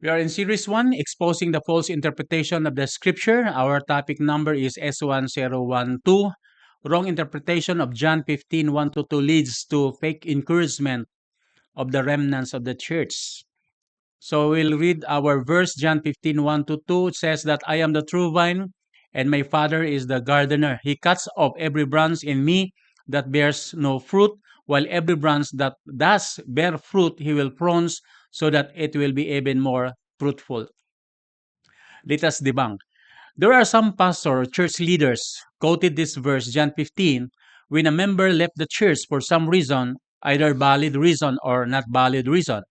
We are in Series 1, Exposing the False Interpretation of the Scripture. Our topic number is S1012. Wrong interpretation of John 15:1-2 leads to fake encouragement of the remnants of the church. So we'll read our verse, John 15:1-2. It says that I am the true vine, and my Father is the gardener. He cuts off every branch in me that bears no fruit, while every branch that does bear fruit, he will prune so that it will be even more fruitful. Let us debunk. There are some pastor or church leaders quoted this verse, John 15, when a member left the church for some reason, either valid reason or not valid reason.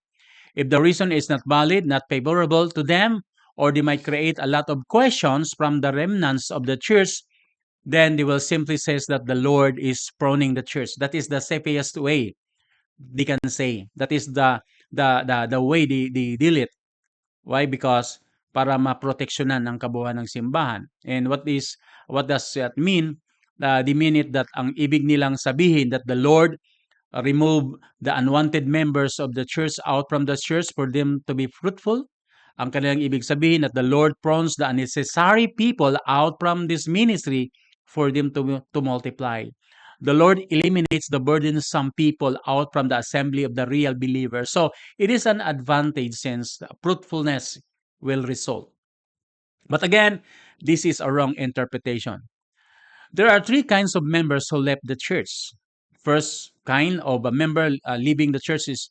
If the reason is not valid, not favorable to them, or they might create a lot of questions from the remnants of the church, then they will simply say that the Lord is pruning the church. That is the safest way they can say. That is the way they deal it. Why? Because para maproteksyonan ang kabuuan ng simbahan. And what does that mean? The minute that ang ibig nilang sabihin that the Lord remove the unwanted members of the church out from the church for them to be fruitful. Ang kanilang ibig sabihin that the Lord prunes the unnecessary people out from this ministry for them to multiply. The Lord eliminates the burdensome people out from the assembly of the real believers. So it is an advantage since fruitfulness will result. But again, this is a wrong interpretation. There are three kinds of members who left the church. First kind of a member leaving the church is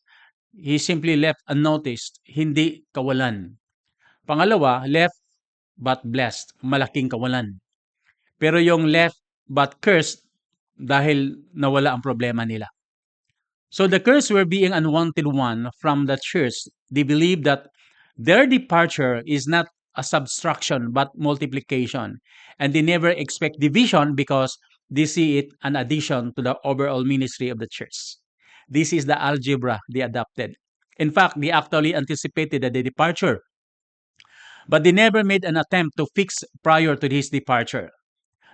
he simply left unnoticed, hindi kawalan. Pangalawa, left but blessed, malaking kawalan. Pero yung left but cursed, dahil nawala ang problema nila. So the cursed were being unwanted one from the church. They believe that their departure is not a subtraction but multiplication. And they never expect division because they see it an addition to the overall ministry of the church. This is the algebra they adopted. In fact, they actually anticipated the departure. But they never made an attempt to fix prior to his departure.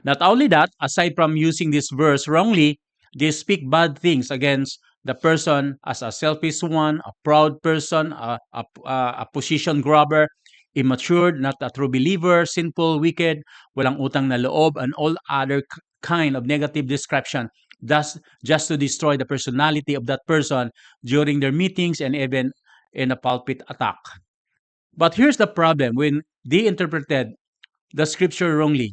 Not only that, aside from using this verse wrongly, they speak bad things against the person as a selfish one, a proud person, a position grabber, immature, not a true believer, sinful, wicked, walang utang na loob, and all other kind of negative description, thus just to destroy the personality of that person during their meetings and even in a pulpit attack. But here's the problem when they interpreted the scripture wrongly.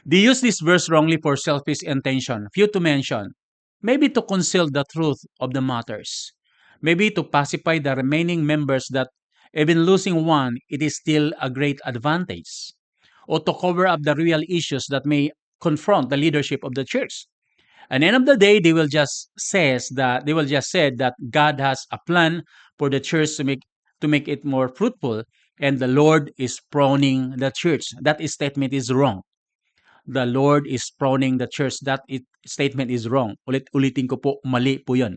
They use this verse wrongly for selfish intention, few to mention. Maybe to conceal the truth of the matters. Maybe to pacify the remaining members that even losing one, it is still a great advantage. Or to cover up the real issues that may confront the leadership of the church. At the end of the day, they will just say that God has a plan for the church to make it more fruitful, and the Lord is pruning the church. That statement is wrong. The Lord is pruning the church. Statement is wrong. Ulitin ko po, mali po yun.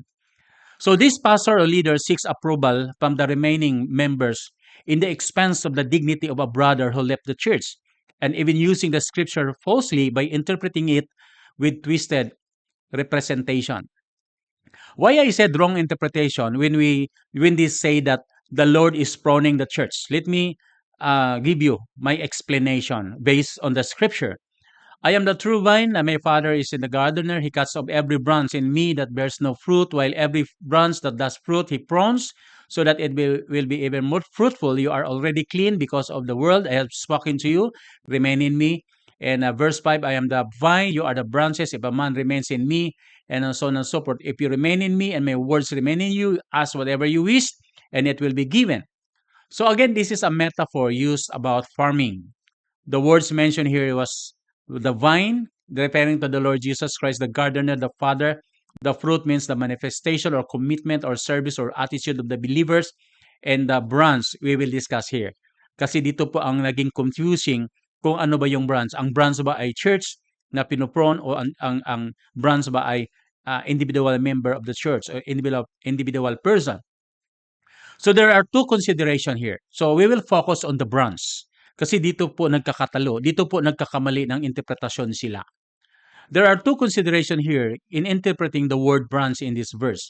So this pastor or leader seeks approval from the remaining members in the expense of the dignity of a brother who left the church, and even using the scripture falsely by interpreting it with twisted representation. Why I said wrong interpretation when they say that the Lord is pruning the church? Let me give you my explanation based on the scripture. I am the true vine, and my Father is in the gardener. He cuts off every branch in me that bears no fruit, while every branch that does fruit, he prunes, so that it will be even more fruitful. You are already clean because of the word I have spoken to you. Remain in me. And verse 5, I am the vine, you are the branches. If a man remains in me, and so on and so forth. If you remain in me and my words remain in you, ask whatever you wish, and it will be given. So again, this is a metaphor used about farming. The words mentioned here was the vine, referring to the Lord Jesus Christ, the gardener, the Father. The fruit means the manifestation or commitment or service or attitude of the believers. And the branch, we will discuss here. Kasi dito po ang naging confusing kung ano ba yung branch. Ang branch ba ay church na pinupron o ang branch ba ay individual member of the church or individual person. So there are two considerations here. So we will focus on the branch. Kasi dito po nagkakatalo, dito po nagkakamali ng interpretasyon sila. There are two considerations here in interpreting the word branch in this verse.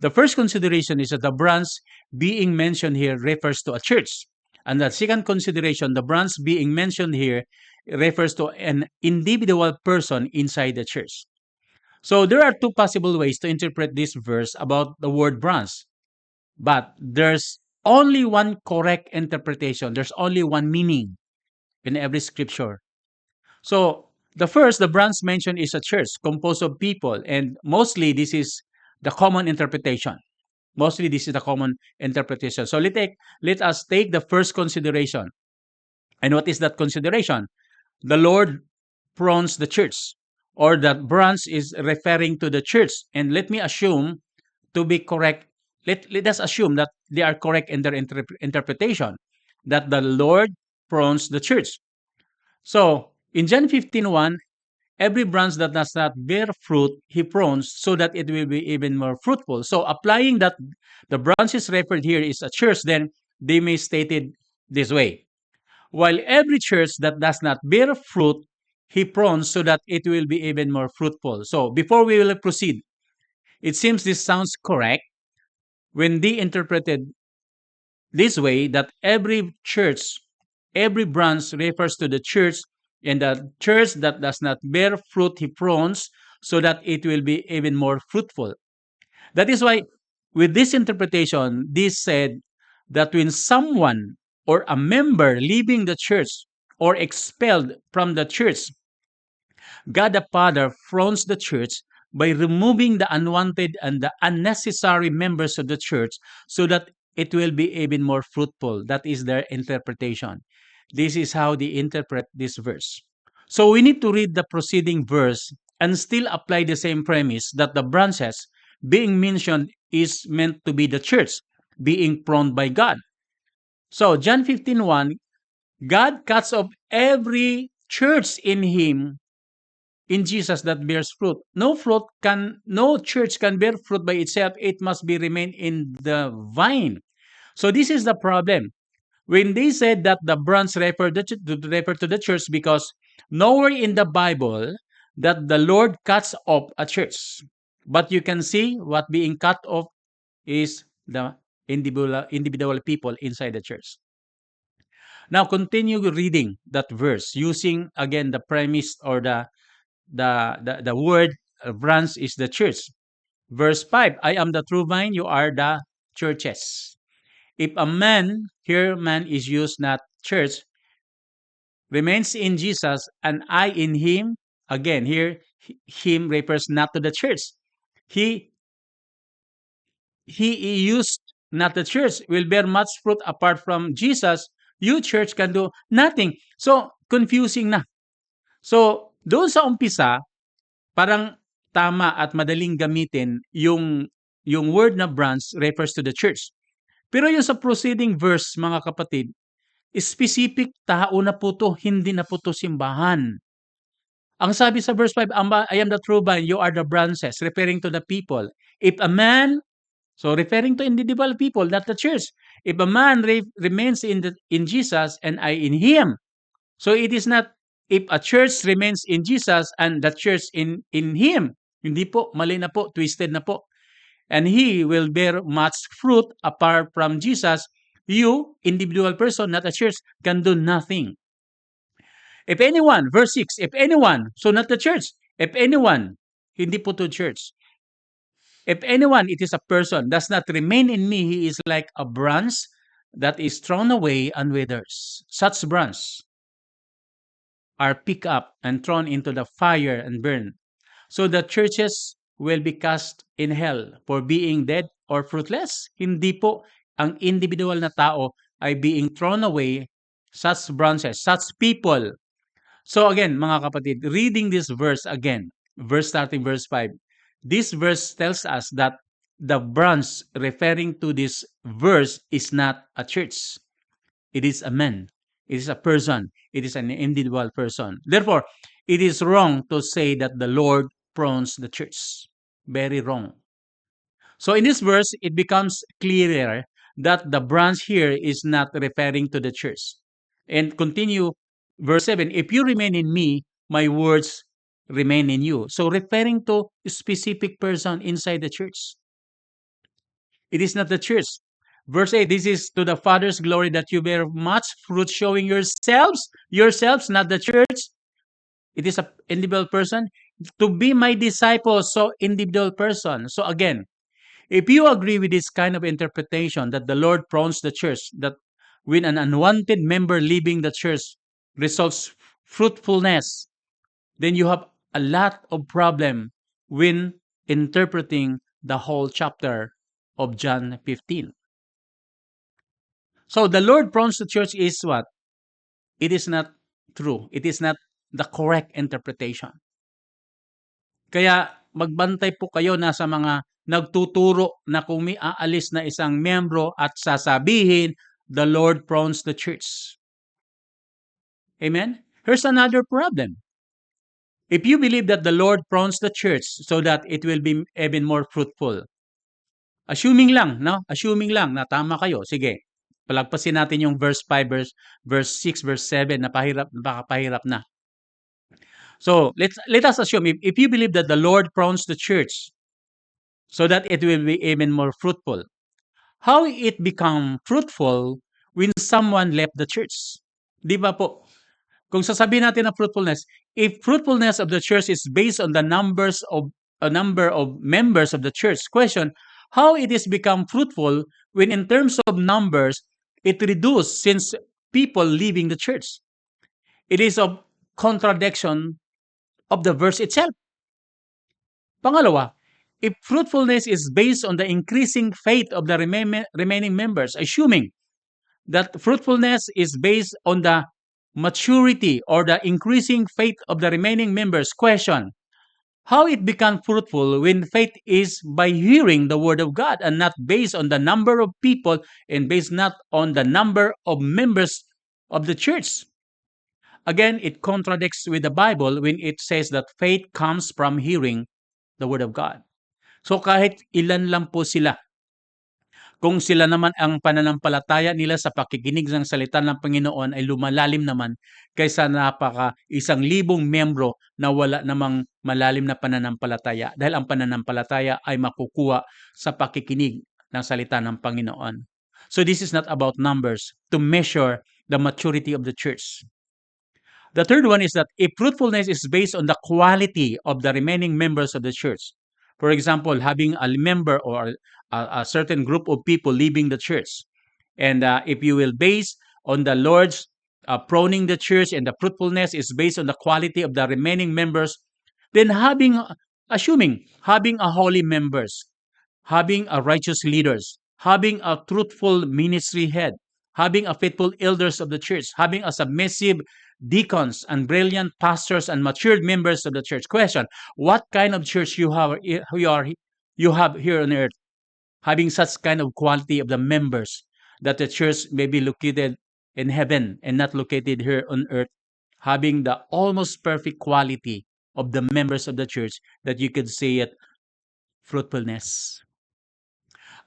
The first consideration is that the branch being mentioned here refers to a church. And the second consideration, the branch being mentioned here refers to an individual person inside the church. So there are two possible ways to interpret this verse about the word branch. But there's only one correct interpretation. There's only one meaning in every scripture. So the first, the branch mentioned is a church composed of people, and mostly this is the common interpretation. Mostly this is the common interpretation. So let us take the first consideration. And what is that consideration? The Lord prunes the church, or that branch is referring to the church. And let me assume to be correct. Let us assume that they are correct in their interpretation, that the Lord prunes the church. So in John 15:1, every branch that does not bear fruit, he prunes so that it will be even more fruitful. So applying that the branches referred here is a church, then they may state it this way. While every church that does not bear fruit, he prunes so that it will be even more fruitful. So before we will proceed, it seems this sounds correct when they interpreted this way, that every church, every branch refers to the church, and the church that does not bear fruit he prunes so that it will be even more fruitful. That is why, with this interpretation, this said that when someone or a member leaving the church or expelled from the church, God the Father fronts the church by removing the unwanted and the unnecessary members of the church so that it will be even more fruitful. That is their interpretation. This is how they interpret this verse. So we need to read the preceding verse and still apply the same premise that the branches being mentioned is meant to be the church being pruned by God. So John 15:1, God cuts off every church in him, in Jesus, that bears fruit. No church can bear fruit by itself. It must be remain in the vine. So this is the problem. When they said that the branch refer to the church, because nowhere in the Bible that the Lord cuts off a church. But you can see what being cut off is the individual people inside the church. Now continue reading that verse using again the premise, or the word branch is the church. Verse 5, I am the true vine, you are the churches. If a man, here man is used, not church, remains in Jesus and I in him, again here him refers not to the church. He used not the church, will bear much fruit. Apart from Jesus, you church can do nothing. So confusing na. So doon sa umpisa, parang tama at madaling gamitin yung word na branch refers to the church. Pero yung sa preceding verse, mga kapatid, specific tao na po to, hindi na po to simbahan. Ang sabi sa verse 5, I am the true vine, you are the branches, referring to the people. If a man, so referring to individual people, not the church. If a man remains in Jesus and I in him, so it is not if a church remains in Jesus and the church in him. Hindi po, mali na po, twisted na po. And he will bear much fruit. Apart from Jesus, you, individual person, not a church, can do nothing. If anyone, verse 6, if anyone, so not the church, if anyone, hindi po to church. If anyone, it is a person, does not remain in me, he is like a branch that is thrown away and withers. Such branch are picked up and thrown into the fire and burned. So the churches will be cast in hell for being dead or fruitless. Hindi po, ang individual na tao ay being thrown away, such branches, such people. So again, mga kapatid, reading this verse again, starting verse 5, this verse tells us that the branch referring to this verse is not a church. It is a man. It is a person. It is an individual person. Therefore, it is wrong to say that the Lord prunes the church. Very wrong. So in this verse, it becomes clearer that the branch here is not referring to the church. And continue, verse 7, if you remain in me, my words remain in you. So referring to a specific person inside the church. It is not the church. Verse 8, this is to the Father's glory that you bear much fruit, showing yourselves, not the church. It is an individual person. To be my disciples, so individual person. So again, if you agree with this kind of interpretation that the Lord prompts the church, that when an unwanted member leaving the church results fruitfulness, then you have a lot of problem when interpreting the whole chapter of John 15. So the Lord prompts the church is what? It is not true. It is not the correct interpretation. Kaya magbantay po kayo na sa mga nagtuturo na kung may aalis na isang miyembro at sasabihin, the Lord prompts the church. Amen? Here's another problem. If you believe that the Lord prompts the church so that it will be even more fruitful, assuming lang na tama kayo, sige, palagpasin natin yung verse 5, verse 6, verse 7, napakapahirap na. So, let us assume, if you believe that the Lord prompts the church so that it will be even more fruitful, how it become fruitful when someone left the church? Di ba po? Kung sasabihin natin ng fruitfulness, if fruitfulness of the church is based on the number of members of the church, question, how it is become fruitful when in terms of numbers, it reduced since people leaving the church? It is a contradiction of the verse itself. Pangalawa, if fruitfulness is based on the increasing faith of the remaining members, assuming that fruitfulness is based on the maturity or the increasing faith of the remaining members, question, how it become fruitful when faith is by hearing the word of God and not based on the number of people and based not on the number of members of the church? Again, it contradicts with the Bible when it says that faith comes from hearing the word of God. So kahit ilan lang po sila, kung sila naman ang pananampalataya nila sa pakikinig ng salita ng Panginoon ay lumalalim naman kaysa isang libong membro na wala namang malalim na pananampalataya dahil ang pananampalataya ay makukuha sa pakikinig ng salita ng Panginoon. So this is not about numbers to measure the maturity of the church. The third one is that if fruitfulness is based on the quality of the remaining members of the church, for example, having a member or a certain group of people leaving the church, and if you will base on the Lord's proning the church and the fruitfulness is based on the quality of the remaining members, then having a holy members, having a righteous leaders, having a truthful ministry head, having a faithful elders of the church, having a submissive deacons and brilliant pastors and matured members of the church. Question, what kind of church you have here on earth? Having such kind of quality of the members that the church may be located in heaven and not located here on earth, having the almost perfect quality of the members of the church that you could say it fruitfulness.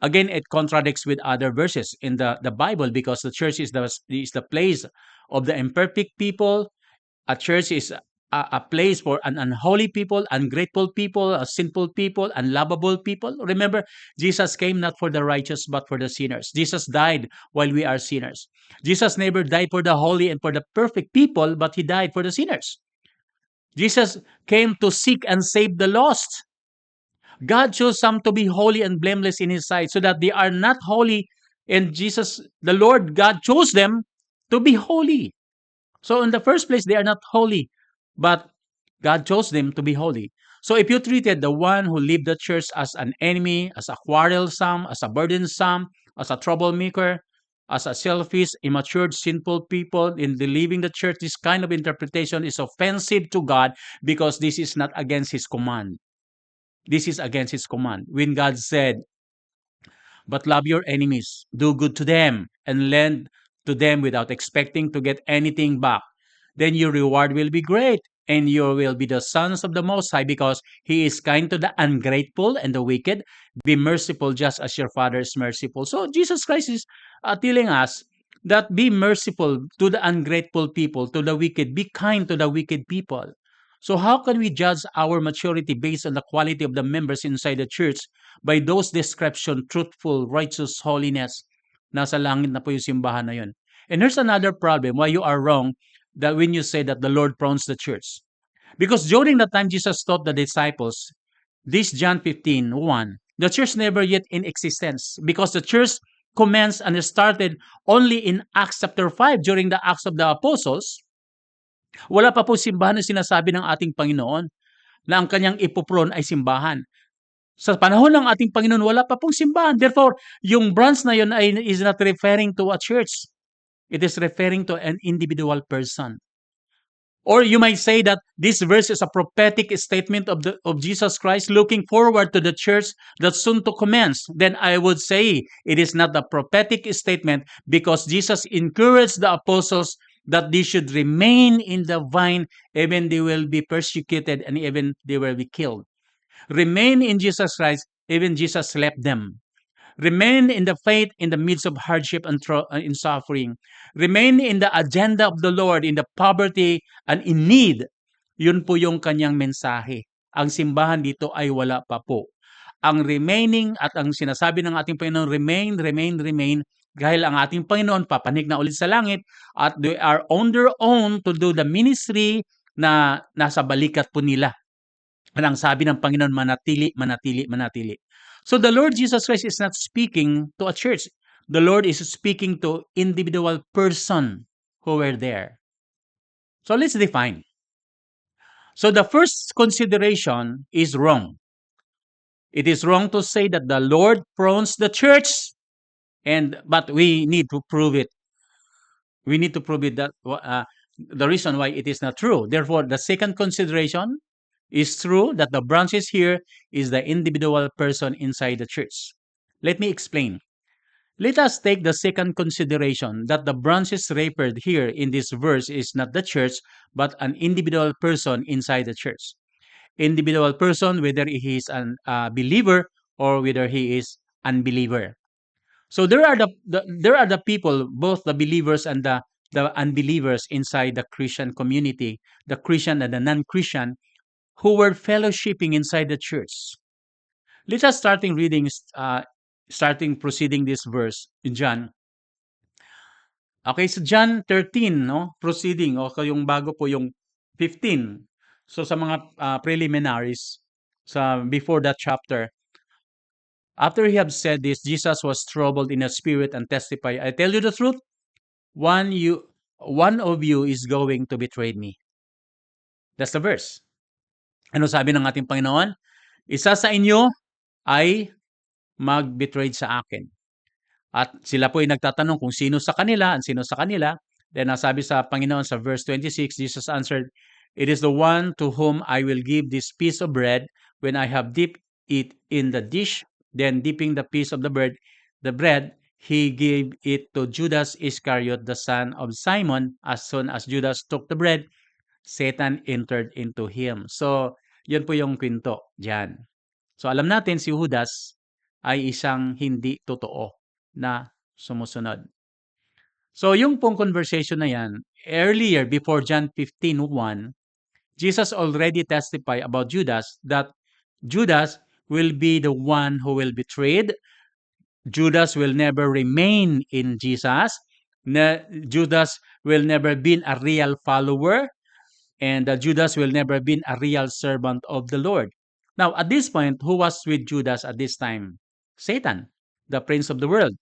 Again, it contradicts with other verses in the Bible because the church is the place of the imperfect people. A church is a place for an unholy people, ungrateful people, sinful people, unlovable people. Remember, Jesus came not for the righteous but for the sinners. Jesus died while we are sinners. Jesus never died for the holy and for the perfect people, but he died for the sinners. Jesus came to seek and save the lost. God chose some to be holy and blameless in his sight so that they are not holy, and Jesus, the Lord God, chose them to be holy. So in the first place, they are not holy, but God chose them to be holy. So if you treated the one who lived the church as an enemy, as a quarrelsome, as a burdensome, as a troublemaker, as a selfish, immature, sinful people in leaving the church, this kind of interpretation is offensive to God because this is not against his command. This is against his command. When God said, but love your enemies, do good to them, and lend to them without expecting to get anything back, then your reward will be great, and you will be the sons of the Most High, because he is kind to the ungrateful and the wicked. Be merciful just as your Father is merciful. So Jesus Christ is telling us that be merciful to the ungrateful people, to the wicked. Be kind to the wicked people. So how can we judge our maturity based on the quality of the members inside the church by those description, truthful, righteous, holiness, nasa langit na po yung simbahan na yun. And here's another problem why you are wrong that when you say that the Lord prunes the church. Because during the time Jesus taught the disciples, this John 15:1, the church never yet in existence because the church commenced and started only in Acts chapter 5 during the Acts of the Apostles. Wala pa po simbahan na sinasabi ng ating Panginoon na ang kanyang ipopron ay simbahan. Sa panahon ng ating Panginoon, wala pa pong simbahan. Therefore, yung branch na yun is not referring to a church. It is referring to an individual person. Or you might say that this verse is a prophetic statement of Jesus Christ looking forward to the church that's soon to commence. Then I would say it is not a prophetic statement because Jesus encouraged the apostles that they should remain in the vine even they will be persecuted and even they will be killed. Remain in Jesus Christ even Jesus left them. Remain in the faith in the midst of hardship and in suffering. Remain in the agenda of the Lord in the poverty and in need. Yun po yung kanyang mensahe. Ang simbahan dito ay wala pa po. Ang remaining at ang sinasabi ng ating Panginoon, remain, dahil ang ating Panginoon papanig na ulit sa langit at they are on their own to do the ministry na nasa balikat po nila. Ang sabi ng Panginoon, manatili. So the Lord Jesus Christ is not speaking to a church. The Lord is speaking to individual person who were there. So let's define. So the first consideration is wrong. It is wrong to say that the Lord prunes the church, but we need to prove it. We need to prove it that the reason why it is not true. Therefore, the second consideration is true that the branches here is the individual person inside the church. Let me explain. Let us take the second consideration that the branches referred here in this verse is not the church but an individual person inside the church. Individual person whether he is a believer or whether he is unbeliever. So there are the people, both the believers and the unbelievers inside the Christian community, the Christian and the non-Christian, who were fellowshipping inside the church. Let us proceeding this verse in John. Okay, so John 13, no? Proceeding, o yung bago po yung 15. So sa mga preliminaries, before that chapter, after he had said this, Jesus was troubled in the spirit and testified, I tell you the truth, one of you is going to betray me. That's the verse. Ano sabi ng ating Panginoon? Isa sa inyo ay mag-betray sa akin. At sila po ay nagtatanong kung sino sa kanila, and sino sa kanila. Then nasabi sa Panginoon sa verse 26, Jesus answered, it is the one to whom I will give this piece of bread when I have dipped it in the dish. Then dipping the piece of the bread, he gave it to Judas Iscariot, the son of Simon. As soon as Judas took the bread, Satan entered into him. So, yun po yung kwento dyan. So, alam natin si Judas ay isang hindi totoo na sumusunod. So, yung pong conversation na yan, earlier, before John 15:1, Jesus already testified about Judas that Judas will be the one who will be betrayed. Judas will never remain in Jesus. Judas will never be a real follower. And Judas will never be a real servant of the Lord. Now, at this point, who was with Judas at this time? Satan, the prince of the world,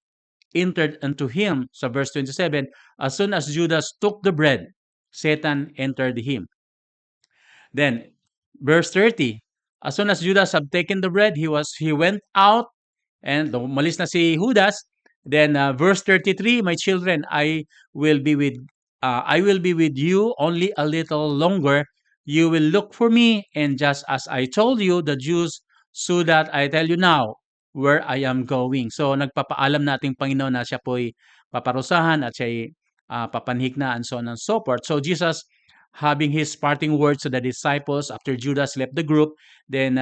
entered unto him. So verse 27, as soon as Judas took the bread, Satan entered him. Then, verse 30, as soon as Judas had taken the bread, he went out, and umalis na si Judas. Then, verse 33, my children, I will be with you only a little longer. You will look for me, and just as I told you, the Jews, so that I tell you now where I am going. So, nagpapaalam nating Panginoon na siya po'y paparusahan at siya'y papanhik na, and so on and so forth. So, Jesus, having his parting words to the disciples after Judas left the group, then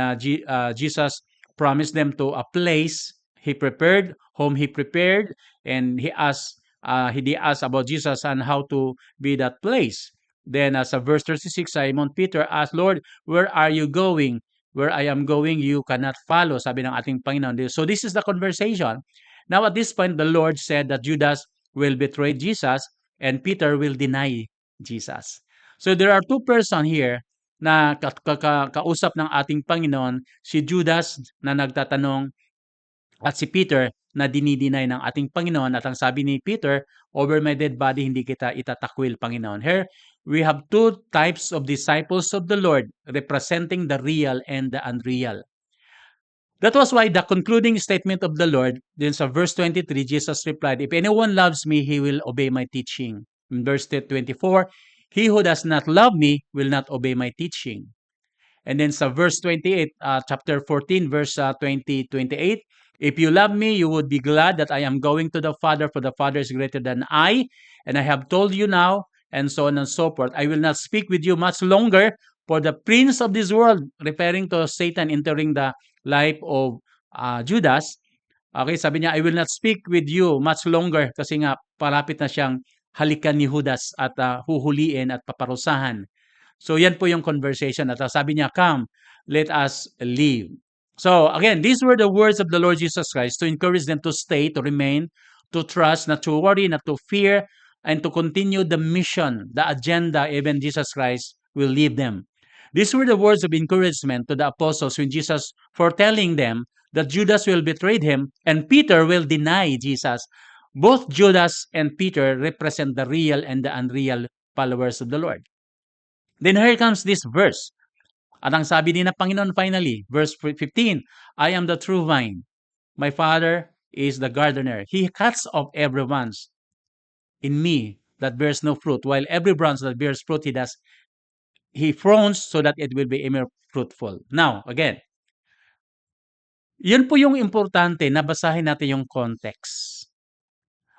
Jesus promised them to a place whom he prepared, and he asked about Jesus and how to be that place. Then sa verse 36, Simon Peter asked, Lord, where are you going? where I am going, you cannot follow, sabi ng ating Panginoon. So this is the conversation. Now at this point, the Lord said that Judas will betray Jesus and Peter will deny Jesus. So there are two persons here na kausap ng ating Panginoon, si Judas na nagtatanong at si Peter na dinideny ng ating Panginoon. At ang sabi ni Peter, over my dead body, hindi kita itatakwil, Panginoon. Here, we have two types of disciples of the Lord representing the real and the unreal. That was why the concluding statement of the Lord, then sa verse 23, Jesus replied, if anyone loves me, he will obey my teaching. In verse 24, he who does not love me will not obey my teaching. And then sa verse 28, chapter 14, verse 28, if you love me, you would be glad that I am going to the Father, for the Father is greater than I, and I have told you now, and so on and so forth. I will not speak with you much longer, for the prince of this world, referring to Satan entering the life of Judas. Okay, sabi niya, I will not speak with you much longer, kasi nga, palapit na siyang halikan ni Judas at huhuliin at paparusahan. So yan po yung conversation. At sabi niya, come, let us leave. So again, these were the words of the Lord Jesus Christ to encourage them to stay, to remain, to trust, not to worry, not to fear, and to continue the mission, the agenda, even Jesus Christ will leave them. These were the words of encouragement to the apostles when Jesus foretelling them that Judas will betray him and Peter will deny Jesus. Both Judas and Peter represent the real and the unreal followers of the Lord. Then here comes this verse. At ang sabi din ng Panginoon finally, verse 15, I am the true vine. My Father is the gardener. He cuts off every branch in me that bears no fruit, while every branch that bears fruit, he prunes so that it will be more fruitful. Now, again, yun po yung importante na basahin natin yung context.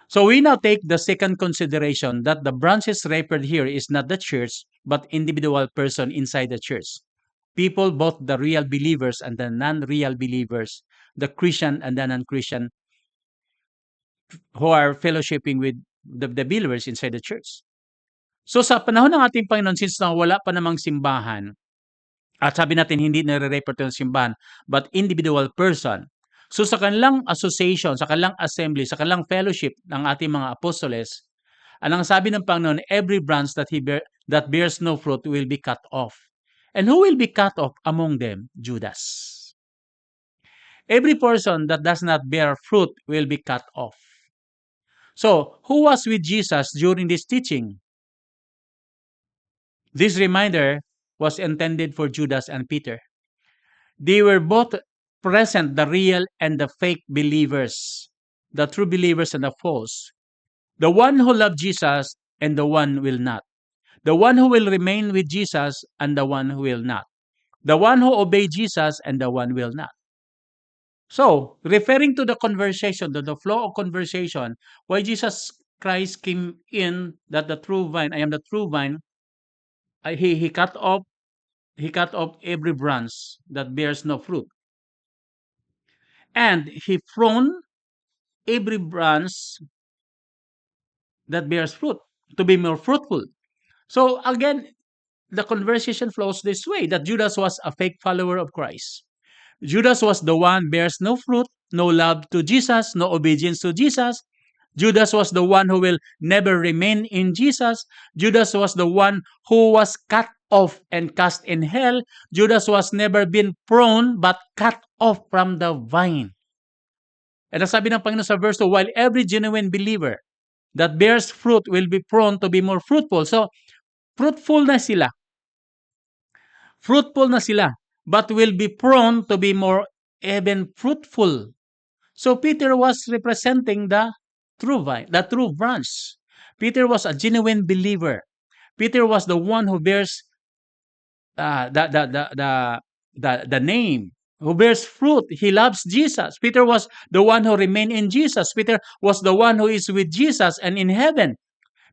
So we now take the second consideration that the branches referred here is not the church, but individual person inside the church. People, both the real believers and the non-real believers, the Christian and the non-Christian, who are fellowshipping with the believers inside the church. So sa panahon ng ating Panginoon, since na wala pa namang simbahan, at sabi natin hindi nare-refer to ng simbahan, but individual person. So sa kanilang association, sa kanilang assembly, sa kanilang fellowship ng ating mga apostoles, ang sabi ng Panginoon, every branch that bears no fruit will be cut off. And who will be cut off among them? Judas. Every person that does not bear fruit will be cut off. So, who was with Jesus during this teaching? This reminder was intended for Judas and Peter. They were both present, the real and the fake believers, the true believers and the false. The one who loved Jesus and the one will not. The one who will remain with Jesus and the one who will not. The one who obey Jesus and the one will not. So, referring to the conversation, to the flow of conversation, why Jesus Christ came in that the true vine, I am the true vine, he cut off every branch that bears no fruit. And he pruned every branch that bears fruit to be more fruitful. So again, the conversation flows this way, that Judas was a fake follower of Christ. Judas was the one bears no fruit, no love to Jesus, no obedience to Jesus. Judas was the one who will never remain in Jesus. Judas was the one who was cut off and cast in hell. Judas was never been pruned but cut off from the vine. And ang sabi ng Panginoon sa verse 2, while every genuine believer that bears fruit will be prone to be more fruitful. So, fruitful na sila. Fruitful na sila, but will be prone to be more even fruitful. So, Peter was representing the true vine, the true branch. Peter was a genuine believer. Peter was the one who bears the name, who bears fruit. He loves Jesus. Peter was the one who remained in Jesus. Peter was the one who is with Jesus and in heaven.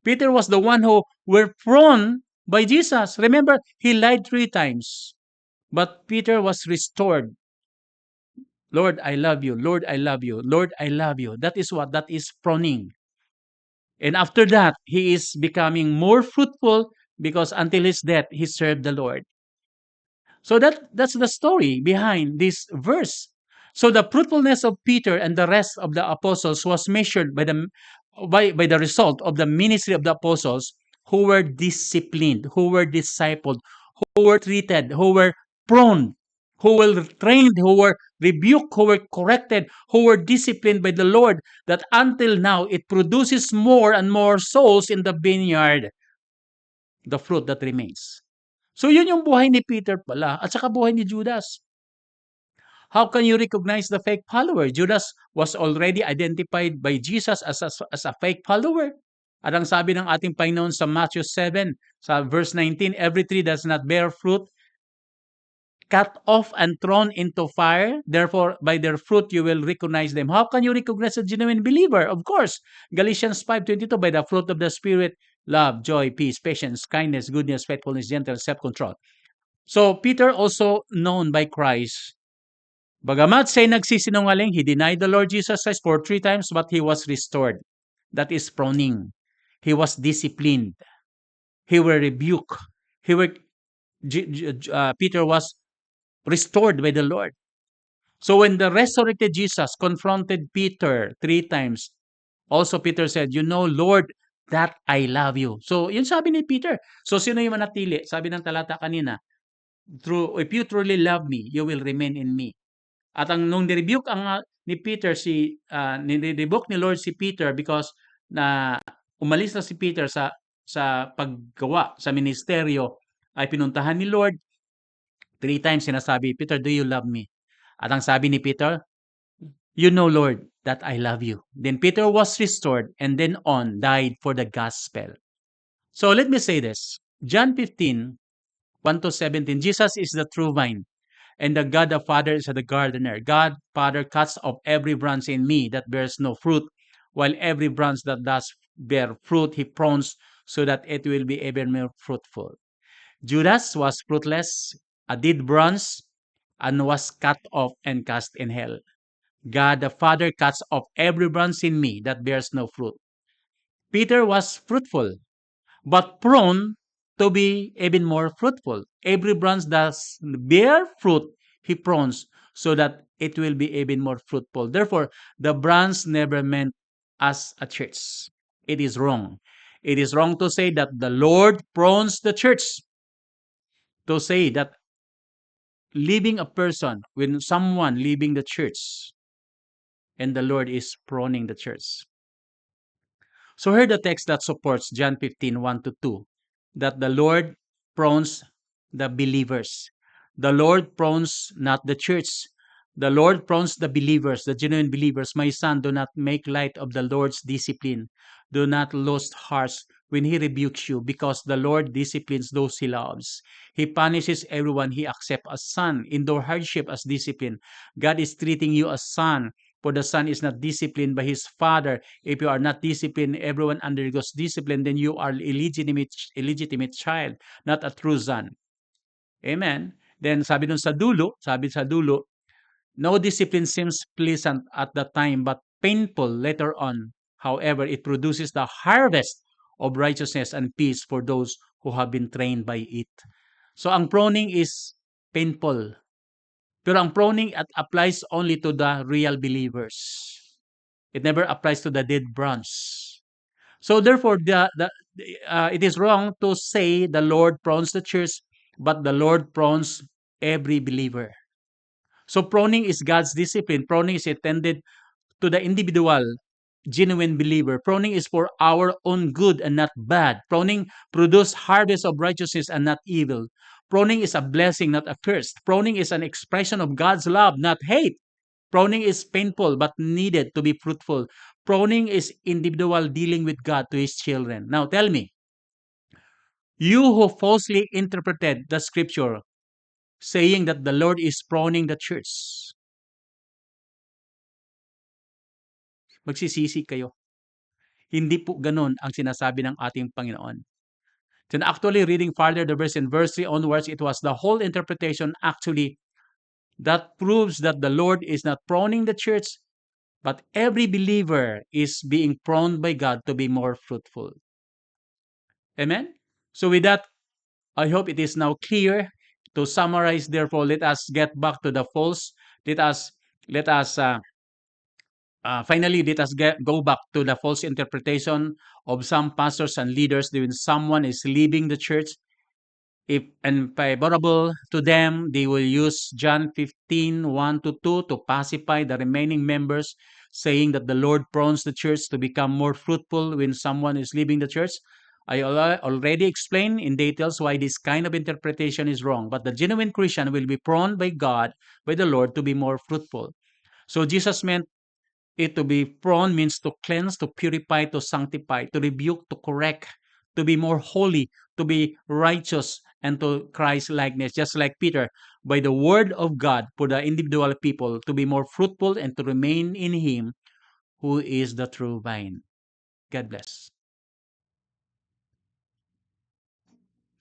Peter was the one who were prone by Jesus. Remember, he lied 3 times. But Peter was restored. Lord, I love you. Lord, I love you. Lord, I love you. That is what? That is proning. And after that, he is becoming more fruitful because until his death, he served the Lord. So that's the story behind this verse. So the fruitfulness of Peter and the rest of the apostles was measured by the result of the ministry of the apostles, who were disciplined, who were discipled, who were treated, who were prone, who were trained, who were rebuked, who were corrected, who were disciplined by the Lord, that until now it produces more and more souls in the vineyard, the fruit that remains. So yun yung buhay ni Peter pala at saka buhay ni Judas. How can you recognize the fake follower? Judas was already identified by Jesus as a fake follower. At ang sabi ng ating Panginoon sa Matthew 7, sa verse 19, every tree does not bear fruit, cut off and thrown into fire. Therefore, by their fruit you will recognize them. How can you recognize a genuine believer? Of course, Galatians 5:22, by the fruit of the Spirit, love, joy, peace, patience, kindness, goodness, faithfulness, gentleness, self-control. So, Peter, also known by Christ, bagamat siya'y nagsisinungaling, he denied the Lord Jesus Christ for 3 times, but he was restored. That is proning. He was disciplined. He were rebuked. Peter was restored by the Lord. So when the resurrected Jesus confronted Peter 3 times, also Peter said, "You know, Lord, that I love you." So, yun sabi ni Peter. So, sino yung manatili? Sabi ng talata kanina, if you truly love me, you will remain in me. At nung ni-rebuke ni Peter ni-rebuke ni Lord si Peter because na umalis na si Peter sa paggawa sa ministeryo, ay pinuntahan ni Lord 3 times, sinasabi, "Peter, do you love me?" At ang sabi ni Peter, "You know, Lord, that I love you." Then Peter was restored and then died for the gospel. So let me say this. John 15:1-17, Jesus is the true vine, and the God the Father is the gardener. God, Father, cuts off every branch in me that bears no fruit, while every branch that does bear fruit, he prunes so that it will be even more fruitful. Judas was fruitless, a dead branch, and was cut off and cast in hell. God the Father cuts off every branch in me that bears no fruit. Peter was fruitful, but prone to be even more fruitful. Every branch that bear fruit, he prunes so that it will be even more fruitful. Therefore, the branch never meant as a church. It is wrong. It is wrong to say that the Lord prunes the church. To say that leaving a person, when someone leaving the church, and the Lord is pruning the church. So here the text that supports John 15:1-2, that the Lord prunes the believers. The Lord prunes not the church. The Lord prunes the believers, the genuine believers. My son, do not make light of the Lord's discipline. Do not lose heart when he rebukes you, because the Lord disciplines those he loves. He punishes everyone he accepts as son. Endure hardship as discipline. God is treating you as son, for the son is not disciplined by his father. If you are not disciplined, everyone undergoes discipline, then you are illegitimate child, not a true son. Amen. Then sabi sa dulo, no discipline seems pleasant at the time, but painful later on. However, it produces the harvest of righteousness and peace for those who have been trained by it. So ang pruning is painful. Pero ang pruning applies only to the real believers. It never applies to the dead branch. So therefore, it is wrong to say the Lord prunes the church, but the Lord prunes every believer. So pruning is God's discipline. Pruning is intended to the individual, genuine believer. Pruning is for our own good and not bad. Pruning produces harvest of righteousness and not evil. Pruning is a blessing, not a curse. Pruning is an expression of God's love, not hate. Pruning is painful but needed to be fruitful. Pruning is individual dealing with God to his children. Now tell me, you who falsely interpreted the scripture saying that the Lord is pruning the church, magsisisi kayo. Hindi po ganun ang sinasabi ng ating Panginoon. Then actually, reading farther the verse in verse 3 onwards, it was the whole interpretation actually that proves that the Lord is not pruning the church, but every believer is being pruned by God to be more fruitful. Amen? So with that, I hope it is now clear To summarize, therefore, let us get back to the false. Let us let us finally let us go back to the false interpretation of some pastors and leaders when someone is leaving the church. If unfavorable to them, they will use John 15:1 to 2 to pacify the remaining members, saying that the Lord prompts the church to become more fruitful when someone is leaving the church. I already explained in details why this kind of interpretation is wrong, but the genuine Christian will be prone by God, by the Lord, to be more fruitful. So Jesus meant it to be prone means to cleanse, to purify, to sanctify, to rebuke, to correct, to be more holy, to be righteous, and to Christ likeness, just like Peter, by the word of God for the individual people to be more fruitful and to remain in Him who is the true vine. God bless.